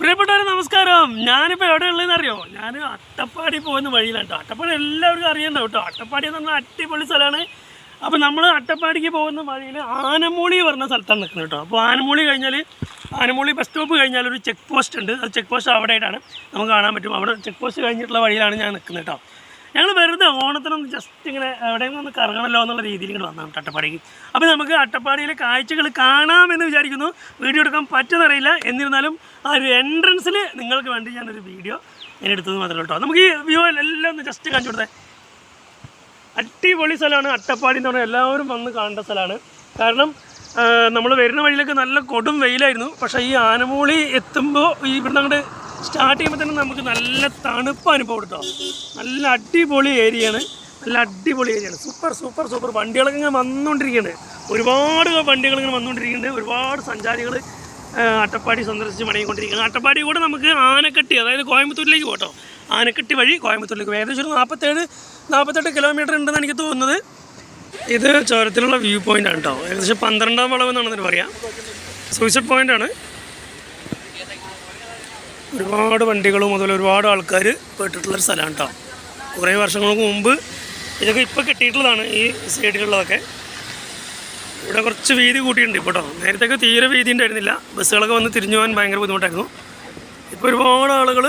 പ്രിയപ്പെട്ടവരെ നമസ്കാരം. ഞാനിപ്പോൾ എവിടെയുള്ളതെന്ന് അറിയോ? ഞാൻ അട്ടപ്പാടി പോകുന്ന വഴിയിലാണ് കേട്ടോ. അട്ടപ്പാടി എല്ലാവർക്കും അറിയണ്ടാവും കേട്ടോ. അട്ടപ്പാടി എന്ന് പറഞ്ഞാൽ അടിപൊളി സ്ഥലമാണ്. അപ്പോൾ നമ്മൾ അട്ടപ്പാടിക്ക് പോകുന്ന വഴിയിൽ ആനമൂളി പറഞ്ഞ സ്ഥലത്താണ് നിൽക്കുന്നത് കേട്ടോ. അപ്പോൾ ആനമൂളി കഴിഞ്ഞാൽ ആനമൂളി ബസ് സ്റ്റോപ്പ് കഴിഞ്ഞാൽ ഒരു ചെക്ക് പോസ്റ്റ് ഉണ്ട്. അത് ചെക്ക് പോസ്റ്റ് അവിടെ ആയിട്ടാണ് നമുക്ക് കാണാൻ പറ്റും. അവിടെ ചെക്ക് പോസ്റ്റ് കഴിഞ്ഞിട്ടുള്ള വഴിയിലാണ് ഞാൻ നിൽക്കുന്നത് കേട്ടോ. ഞങ്ങൾ വെറുതെ ഓണത്തിനൊന്ന് ജസ്റ്റ് ഇങ്ങനെ എവിടെയെങ്കിലും ഒന്ന് കറങ്ങണമല്ലോ എന്നുള്ള രീതിയിൽ ഇങ്ങനെ വന്നതാണ് അട്ടപ്പാടിക്ക്. അപ്പോൾ നമുക്ക് അട്ടപ്പാടിയിലെ കാഴ്ചകൾ കാണാമെന്ന് വിചാരിക്കുന്നു. വീഡിയോ എടുക്കാൻ പറ്റുന്നറിയില്ല. എന്നിരുന്നാലും ആ ഒരു എൻട്രൻസിൽ നിങ്ങൾക്ക് വേണ്ടി ഞാനൊരു വീഡിയോ ഞാൻ എടുത്തത് മാത്രമേ കേട്ടോ. നമുക്ക് ഈ വ്യൂ എല്ലാം ഒന്ന് ജസ്റ്റ് കാണിച്ചു കൊടുത്തേ. അടിപൊളി സ്ഥലമാണ് അട്ടപ്പാടി എന്ന് പറഞ്ഞാൽ എല്ലാവരും വന്ന് കാണേണ്ട സ്ഥലമാണ്. കാരണം നമ്മൾ വരുന്ന വഴിയിലൊക്കെ നല്ല കൊടും വെയിലായിരുന്നു. പക്ഷേ ഈ ആനമൂളി എത്തുമ്പോൾ ഈ ഇവിടുന്ന് അങ്ങോട്ട് സ്റ്റാർട്ട് ചെയ്യുമ്പോൾ തന്നെ നമുക്ക് നല്ല തണുപ്പ് അനുഭവം കേട്ടോ. നല്ല അടിപൊളി ഏരിയയാണ്. നല്ല അടിപൊളി ഏരിയയാണ്. Super super super. വണ്ടികളൊക്കെ ഇങ്ങനെ വന്നുകൊണ്ടിരിക്കുന്നുണ്ട്. ഒരുപാട് വണ്ടികൾ ഇങ്ങനെ വന്നുകൊണ്ടിരിക്കുന്നുണ്ട്. ഒരുപാട് സഞ്ചാരികൾ അട്ടപ്പാടി സന്ദർശിച്ച് മടങ്ങിക്കൊണ്ടിരിക്കുന്നത്. അട്ടപ്പാടി കൂടെ നമുക്ക് ആനക്കട്ടി, അതായത് കോയമ്പത്തൂരിലേക്ക് പോട്ടോ. ആനക്കട്ടി വഴി കോയമ്പത്തൂരിലേക്ക് ഏകദേശം ഒരു 47-48 കിലോമീറ്റർ ഉണ്ടെന്ന് എനിക്ക് തോന്നുന്നത്. ഇത് ചുരത്തിലുള്ള വ്യൂ പോയിൻ്റാണ് കേട്ടോ. ഏകദേശം 12ാം വളവ് എന്നാണെന്ന് പറയാം. സൂയിസൈഡ് പോയിൻ്റാണ്. ഒരുപാട് വണ്ടികളും അതുപോലെ ഒരുപാട് ആൾക്കാർ പോയിട്ടുള്ളൊരു സ്ഥലമാണ് കേട്ടോ. കുറേ വർഷങ്ങൾക്ക് മുമ്പ് ഇതൊക്കെ ഇപ്പോൾ കെട്ടിയിട്ടുള്ളതാണ് ഈ സൈഡിലുള്ളതൊക്കെ. ഇവിടെ കുറച്ച് വീതി കൂട്ടിയിട്ടുണ്ട് ഇപ്പോൾ കേട്ടോ. നേരത്തെയൊക്കെ തീരെ വീതി ഉണ്ടായിരുന്നില്ല. ബസ്സുകളൊക്കെ വന്ന് തിരിഞ്ഞു പോകാൻ ഭയങ്കര ബുദ്ധിമുട്ടായിരുന്നു. ഇപ്പോൾ ഒരുപാട് ആളുകൾ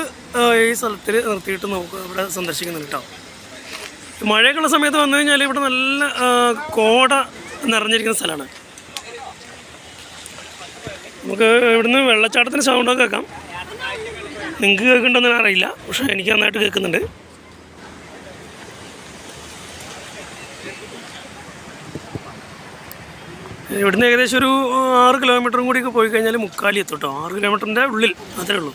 ഈ സ്ഥലത്തിൽ നിർത്തിയിട്ട് ഇവിടെ സന്ദർശിക്കുന്നുണ്ട് കേട്ടോ. മഴയൊക്കെയുള്ള സമയത്ത് വന്നു കഴിഞ്ഞാൽ ഇവിടെ നല്ല കോട നിറഞ്ഞിരിക്കുന്ന സ്ഥലമാണ്. നമുക്ക് ഇവിടുന്ന് വെള്ളച്ചാട്ടത്തിന് സൗണ്ടൊക്കെ കേൾക്കാം. നിങ്ങൾക്ക് കേൾക്കുന്നുണ്ടെന്ന് അറിയില്ല, പക്ഷേ എനിക്ക് നന്നായിട്ട് കേൾക്കുന്നുണ്ട്. ഇവിടുന്ന് ഏകദേശം ഒരു 6 കിലോമീറ്ററും കൂടിയൊക്കെ പോയി കഴിഞ്ഞാൽ മുക്കാലി എത്തും കേട്ടോ. 6 കിലോമീറ്ററിൻ്റെ ഉള്ളിൽ അത്രേ ഉള്ളൂ.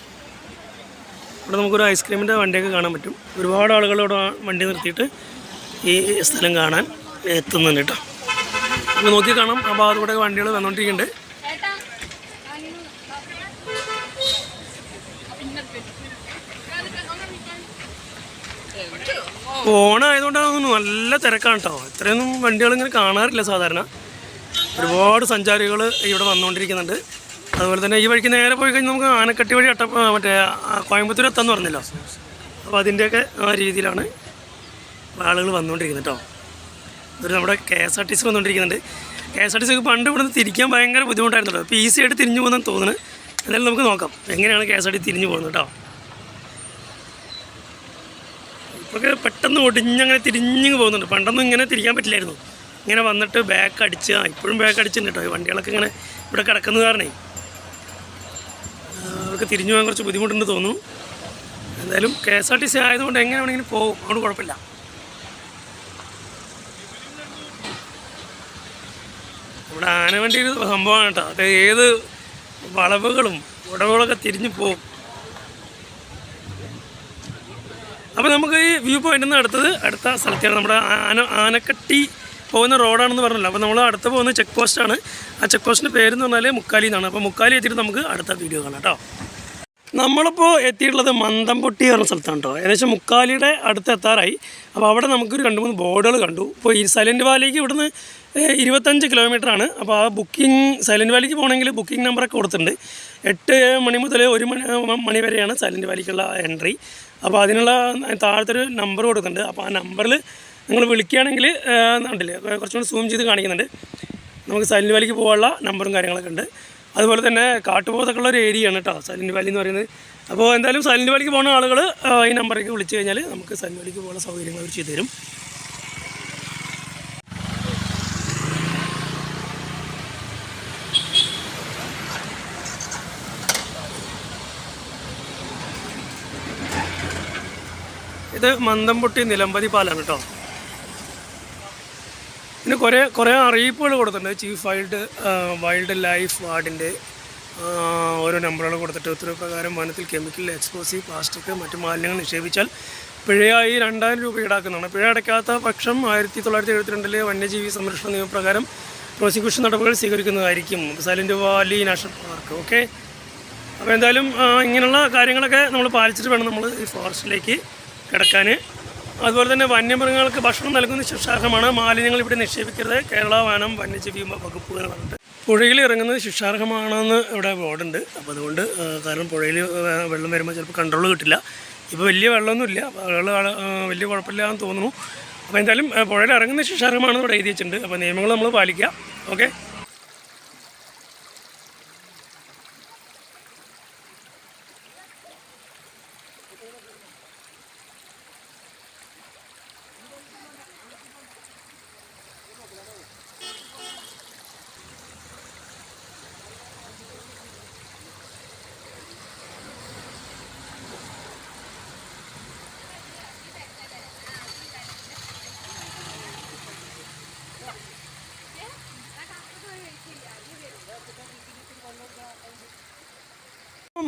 ഇവിടെ നമുക്കൊരു ഐസ്ക്രീമിൻ്റെ വണ്ടിയൊക്കെ കാണാൻ പറ്റും. ഒരുപാട് ആളുകൾ ഇവിടെ വണ്ടി നിർത്തിയിട്ട് ഈ സ്ഥലം കാണാൻ എത്തുന്നുണ്ട് കേട്ടോ. നമുക്ക് നോക്കി കാണാം. ആ ഭാഗത്തൂടെ വണ്ടികൾ വന്നുകൊണ്ടിരിക്കുന്നുണ്ട്. ഓണമായതുകൊണ്ടാണ് തോന്നുന്നു നല്ല തിരക്കാണ് കേട്ടോ. ഇത്രയൊന്നും വണ്ടികൾ ഇങ്ങനെ കാണാറില്ല സാധാരണ. ഒരുപാട് സഞ്ചാരികൾ ഇവിടെ വന്നുകൊണ്ടിരിക്കുന്നുണ്ട്. അതുപോലെ തന്നെ ഈ വഴിക്ക് നേരെ പോയി കഴിഞ്ഞാൽ നമുക്ക് ആനക്കട്ടി വഴി മറ്റേ കോയമ്പത്തൂർ എത്താമെന്ന് പറഞ്ഞല്ലോ. അപ്പോൾ അതിൻ്റെയൊക്കെ ആ രീതിയിലാണ് ആളുകൾ വന്നുകൊണ്ടിരിക്കുന്നത് കേട്ടോ. ഇതൊരു നമ്മുടെ KSRTC വന്നുകൊണ്ടിരിക്കുന്നുണ്ട്. KSRTC പണ്ട് ഇവിടുന്ന് തിരിക്കാൻ ഭയങ്കര ബുദ്ധിമുട്ടായിരുന്നല്ലോ. ഇപ്പോൾ ഈസി ആയിട്ട് തിരിഞ്ഞു പോകുന്നതെന്ന് തോന്നുന്നത്. എന്തായാലും നമുക്ക് നോക്കാം എങ്ങനെയാണ് KSRTC തിരിഞ്ഞു പോകുന്നത് കേട്ടോ. ഇപ്പൊക്കെ പെട്ടെന്ന് ഒടിഞ്ഞങ്ങനെ തിരിഞ്ഞു പോകുന്നുണ്ട്. പണ്ടൊന്നും ഇങ്ങനെ തിരിക്കാൻ പറ്റില്ലായിരുന്നു. ഇങ്ങനെ വന്നിട്ട് ബാക്ക് അടിച്ച് ഇപ്പോഴും ബാക്ക് അടിച്ചിട്ടുണ്ട് കേട്ടോ. വണ്ടികളൊക്കെ ഇങ്ങനെ ഇവിടെ കിടക്കുന്നത് കാരണേ അവർക്ക് തിരിഞ്ഞു പോകാൻ കുറച്ച് ബുദ്ധിമുട്ടുണ്ട് തോന്നുന്നു. എന്തായാലും KSRTC ആയതുകൊണ്ട് എങ്ങനെ വേണമെങ്കിലും പോകും, അതുകൊണ്ട് കുഴപ്പമില്ല. ഇവിടെ ആനവണ്ടി ഒരു സംഭവമാണ് കേട്ടോ. അത് ഏത് വളവുകളും ഉടവുകളൊക്കെ തിരിഞ്ഞു പോകും. അപ്പോൾ നമുക്ക് ഈ വ്യൂ പോയിൻ്റിൽ നിന്ന് അടുത്ത സ്ഥലത്താണ്. നമ്മുടെ ആനക്കട്ടി പോകുന്ന റോഡാണെന്ന് പറഞ്ഞല്ലോ. അപ്പോൾ നമ്മൾ അടുത്ത് പോകുന്ന ചെക്ക് പോസ്റ്റാണ്. ആ ചെക്ക് പോസ്റ്റിൻ്റെ പേരെന്ന് പറഞ്ഞാൽ മുക്കാലി എന്നാണ്. അപ്പോൾ മുക്കാലി എത്തിയിട്ട് നമുക്ക് അടുത്ത വീഡിയോ കാണാം കേട്ടോ. നമ്മളിപ്പോൾ എത്തിയിട്ടുള്ളത് മന്ദംപൊട്ടി പറഞ്ഞ സ്ഥലത്താണ് കേട്ടോ. ഏകദേശം മുക്കാലിയുടെ അടുത്ത് എത്താറായി. അപ്പോൾ അവിടെ നമുക്കൊരു 2-3 ബോർഡുകൾ കണ്ടു. ഇപ്പോൾ ഈ സൈലൻറ്റ് വാലിക്ക് ഇവിടുന്ന് 25 കിലോമീറ്ററാണ്. അപ്പോൾ ആ സൈലൻറ്റ് വാലിക്ക് പോകണമെങ്കിൽ ബുക്കിംഗ് നമ്പറൊക്കെ കൊടുത്തിട്ടുണ്ട്. 8 മണി മുതൽ 1 മണി വരെയാണ് സൈലൻറ്റ് വാലിക്കുള്ള എൻട്രി. അപ്പോൾ അതിനുള്ള താഴത്തൊരു നമ്പർ കൊടുക്കുന്നുണ്ട്. അപ്പോൾ ആ നമ്പറിൽ നിങ്ങൾ വിളിക്കുകയാണെങ്കിൽ ഉണ്ടല്ലേ കുറച്ചുകൂടി സൂം ചെയ്ത് കാണിക്കുന്നുണ്ട്. നമുക്ക് സൈലൻറ്റ് വാലിക്ക് പോകാനുള്ള നമ്പറും കാര്യങ്ങളൊക്കെ ഉണ്ട്. അതുപോലെ തന്നെ കാട്ടുപോകത്തൊക്കെ ഉള്ള ഒരു ഏരിയയാണ് കേട്ടോ സൈലൻറ്റ് വാലി എന്ന് പറയുന്നത്. അപ്പോൾ എന്തായാലും സൈലൻറ്റ് വാലിക്ക് പോകുന്ന ആളുകൾ ഈ നമ്പറേക്ക് വിളിച്ചു കഴിഞ്ഞാൽ നമുക്ക് സൈലൻറ്റ് വാലിക്ക് പോകാനുള്ള സൗകര്യങ്ങൾ അവർ ചെയ്തു തരും. ഇത് മന്ദംപൊട്ടി നിലമ്പതി പാലാണ് കേട്ടോ. പിന്നെ കുറേ അറിയിപ്പുകൾ കൊടുത്തിട്ടുണ്ട്. ചീഫ് വൈൽഡ് ലൈഫ് വാർഡിൻ്റെ ഓരോ നമ്പറുകൾ കൊടുത്തിട്ട് ഉത്തരവ് വനത്തിൽ കെമിക്കൽ എക്സ്പ്ലോസീവ് പ്ലാസ്റ്റിക് മറ്റു മാലിന്യങ്ങൾ നിക്ഷേപിച്ചാൽ പിഴയായി 2000 രൂപ ഈടാക്കുന്നതാണ്. പിഴ അടയ്ക്കാത്ത പക്ഷം 1972 വന്യജീവി സംരക്ഷണ നിയമപ്രകാരം പ്രോസിക്യൂഷൻ നടപടികൾ സ്വീകരിക്കുന്നതായിരിക്കും. Silent Valley National Park. Okay. അപ്പോൾ എന്തായാലും ഇങ്ങനെയുള്ള കാര്യങ്ങളൊക്കെ നമ്മൾ പാലിച്ചിട്ട് വേണം നമ്മൾ ഈ ഫോറസ്റ്റിലേക്ക് കിടക്കാൻ. അതുപോലെ തന്നെ വന്യമൃഗങ്ങൾക്ക് ഭക്ഷണം നൽകുന്ന ശിക്ഷാർഹമാണ്. മാലിന്യങ്ങൾ ഇവിടെ നിക്ഷേപിക്കരുത്, കേരള വനം വന്യജീവി വകുപ്പ് എന്ന് പറഞ്ഞിട്ട്. പുഴയിൽ ഇറങ്ങുന്നത് ശിക്ഷാർഹമാണെന്ന് ഇവിടെ ബോർഡുണ്ട്. അപ്പോൾ അതുകൊണ്ട് കാരണം പുഴയിൽ വെള്ളം വരുമ്പോൾ ചിലപ്പോൾ കൺട്രോൾ കിട്ടില്ല. ഇപ്പോൾ വലിയ വെള്ളമൊന്നുമില്ല, വെള്ളം വലിയ കുഴപ്പമില്ലാന്ന് തോന്നുന്നു. അപ്പോൾ എന്തായാലും പുഴയിൽ ഇറങ്ങുന്ന ശിക്ഷാർഹമാണെന്ന് ഇവിടെ എഴുതി വെച്ചിട്ടുണ്ട്. അപ്പോൾ നിയമങ്ങൾ നമ്മൾ പാലിക്കുക. ഓക്കെ.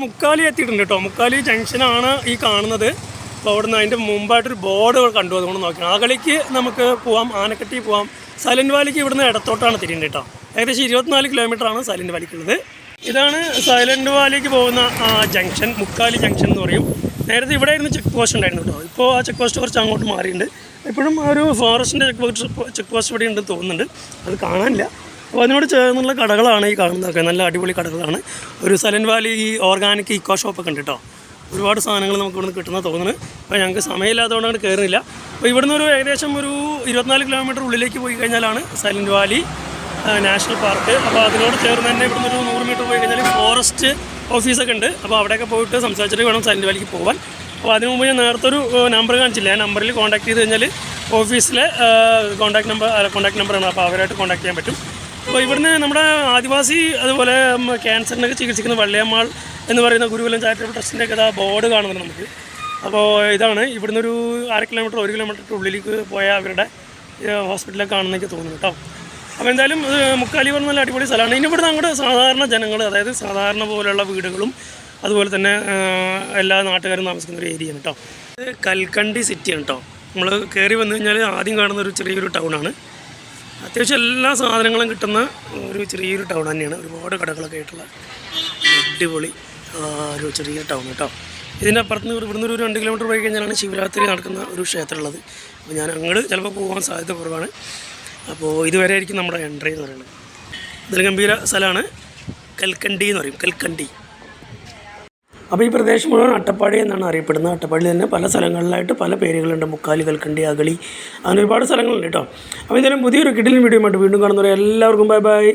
മുക്കാലി എത്തിയിട്ടുണ്ട് കേട്ടോ. മുക്കാലി ജംഗ്ഷനാണ് ഈ കാണുന്നത്. അപ്പോൾ അവിടെ നിന്ന് അതിൻ്റെ മുമ്പായിട്ടൊരു ബോർഡ് കണ്ടു, അതുകൊണ്ട് നോക്കണം. ആകളിക്ക് നമുക്ക് പോവാം, ആനക്കട്ടി പോവാം. സൈലൻറ്റ് വാലിക്ക് ഇവിടുന്ന് ഇടത്തോട്ടാണ് തിരിയുന്നത് കേട്ടോ. ഏകദേശം 24 കിലോമീറ്ററാണ് സൈലൻറ്റ് വാലിക്കുള്ളത്. ഇതാണ് സൈലൻറ്റ് വാലിക്ക് പോകുന്ന ജംഗ്ഷൻ, മുക്കാലി ജംഗ്ഷൻ എന്ന് പറയും. നേരത്തെ ഇവിടെ ആയിരുന്നു ചെക്ക് പോസ്റ്റ് ഉണ്ടായിരുന്നു കേട്ടോ. ഇപ്പോൾ ആ ചെക്ക് പോസ്റ്റ് കുറച്ച് അങ്ങോട്ട് മാറിയിട്ടുണ്ട്. ഇപ്പോഴും ഒരു ഫോറസ്റ്റിൻ്റെ ചെക്ക് പോസ്റ്റ് ഇവിടെ ഉണ്ടെന്ന് തോന്നുന്നുണ്ട്, അത് കാണാനില്ല. അപ്പോൾ അതിനോട് ചേർന്നുള്ള കടകളാണ് ഈ കാണുന്നതൊക്കെ. നല്ല അടിപൊളി കടകളാണ്. ഒരു സൈലൻറ്റ് വാലി ഓർഗാനിക് ഇക്കോ ഷോപ്പൊക്കെ ഉണ്ട് കേട്ടോ. ഒരുപാട് സാധനങ്ങൾ നമുക്ക് ഇവിടുന്ന് കിട്ടുന്ന തോന്നുന്നു. അപ്പോൾ ഞങ്ങൾക്ക് സമയമില്ലാത്തതുകൊണ്ടാണ് കയറുന്നില്ല. അപ്പോൾ ഇവിടുന്ന് ഒരു ഏകദേശം ഒരു 24 കിലോമീറ്റർ ഉള്ളിലേക്ക് പോയി കഴിഞ്ഞാലാണ് സൈലൻറ്റ് വാലി നാഷണൽ പാർക്ക്. അപ്പോൾ അതിനോട് ചേർന്ന് തന്നെ ഇവിടുന്ന് ഒരു 100 മീറ്റർ പോയി കഴിഞ്ഞാൽ ഫോറസ്റ്റ് ഓഫീസൊക്കെ ഉണ്ട്. അപ്പോൾ അവിടെയൊക്കെ പോയിട്ട് സംസാരിച്ചിട്ട് വേണം സൈലൻറ്റ് വാലിക്ക് പോകാൻ. അപ്പോൾ അതിന് മുമ്പ് ഞാൻ നേരത്തെ ഒരു നമ്പർ കാണിച്ചില്ല, ആ നമ്പറിൽ കോൺടാക്ട് ചെയ്ത് കഴിഞ്ഞാൽ ഓഫീസിലെ കോൺടാക്ട് നമ്പറാണ്. അപ്പോൾ അവരായിട്ട് കോൺടാക്ട് ചെയ്യാൻ പറ്റും. അപ്പോൾ ഇവിടുന്ന് നമ്മുടെ ആദിവാസി അതുപോലെ ക്യാൻസറിനൊക്കെ ചികിത്സിക്കുന്ന വള്ളിയമ്മാൾ എന്ന് പറയുന്ന ഗുരുകുലം ചാരിറ്റബിൾ ട്രസ്റ്റിൻ്റെയൊക്കെ ബോർഡ് കാണുന്നുണ്ട് നമുക്ക്. അപ്പോൾ ഇതാണ് ഇവിടുന്ന് ഒരു 1/2 കിലോമീറ്റർ 1 കിലോമീറ്റർ ഉള്ളിലേക്ക് പോയാൽ അവരുടെ ഹോസ്പിറ്റലൊക്കെ കാണുന്നതൊക്കെ തോന്നുന്നു കേട്ടോ. അപ്പോൾ എന്തായാലും മുക്കാലി പറഞ്ഞ നല്ല അടിപൊളി സ്ഥലമാണ്. ഇനി ഇവിടുന്ന് അങ്ങോട്ട് സാധാരണ ജനങ്ങൾ, അതായത് സാധാരണ പോലെയുള്ള വീടുകളും അതുപോലെ തന്നെ എല്ലാ നാട്ടുകാരും താമസിക്കുന്ന ഒരു ഏരിയയാണ് കേട്ടോ. ഇത് കൽക്കണ്ടി സിറ്റിയാണ് കേട്ടോ. നമ്മൾ കയറി വന്നു കഴിഞ്ഞാൽ ആദ്യം കാണുന്ന ഒരു ചെറിയൊരു ടൗണാണ്. അത്യാവശ്യം എല്ലാ സാധനങ്ങളും കിട്ടുന്ന ഒരു ചെറിയൊരു ടൗൺ തന്നെയാണ്. ഒരുപാട് കടകളൊക്കെ ആയിട്ടുള്ള അടിപൊളി ഒരു ചെറിയ ടൗൺ കേട്ടോ. ഇതിൻ്റെ അപ്പുറത്ത് ഇവിടുന്ന് ഒരു 2 കിലോമീറ്റർ പോയി കഴിഞ്ഞാലാണ് ശിവരാത്രി നടക്കുന്ന ഒരു ക്ഷേത്രമുള്ളത്. അപ്പോൾ ഞാൻ അങ്ങോട്ട് ചിലപ്പോൾ പോകാൻ സാധ്യത കുറവാണ്. അപ്പോൾ ഇതുവരെ ആയിരിക്കും നമ്മുടെ എൻട്രി എന്ന് പറയുന്നത്. ഇതിൽ ഗംഭീര സ്ഥലമാണ്, കൽക്കണ്ടി എന്ന് പറയും, കൽക്കണ്ടി. അപ്പോൾ ഈ പ്രദേശം മുഴുവൻ അട്ടപ്പാടി എന്നാണ് അറിയപ്പെടുന്നത്. അട്ടപ്പാടിയിൽ തന്നെ പല സ്ഥലങ്ങളിലായിട്ട് പല പേരുകളുണ്ട്. മുക്കാലി, കൽക്കണ്ടി, അഗളി, അങ്ങനെ ഒരുപാട് സ്ഥലങ്ങളുണ്ട് കേട്ടോ. അപ്പോൾ എന്തായാലും പുതിയൊരു കിടിലൻ വീഡിയോ ആയിട്ട് വീണ്ടും കാണുന്നവരെ എല്ലാവർക്കും ബൈ ബൈ.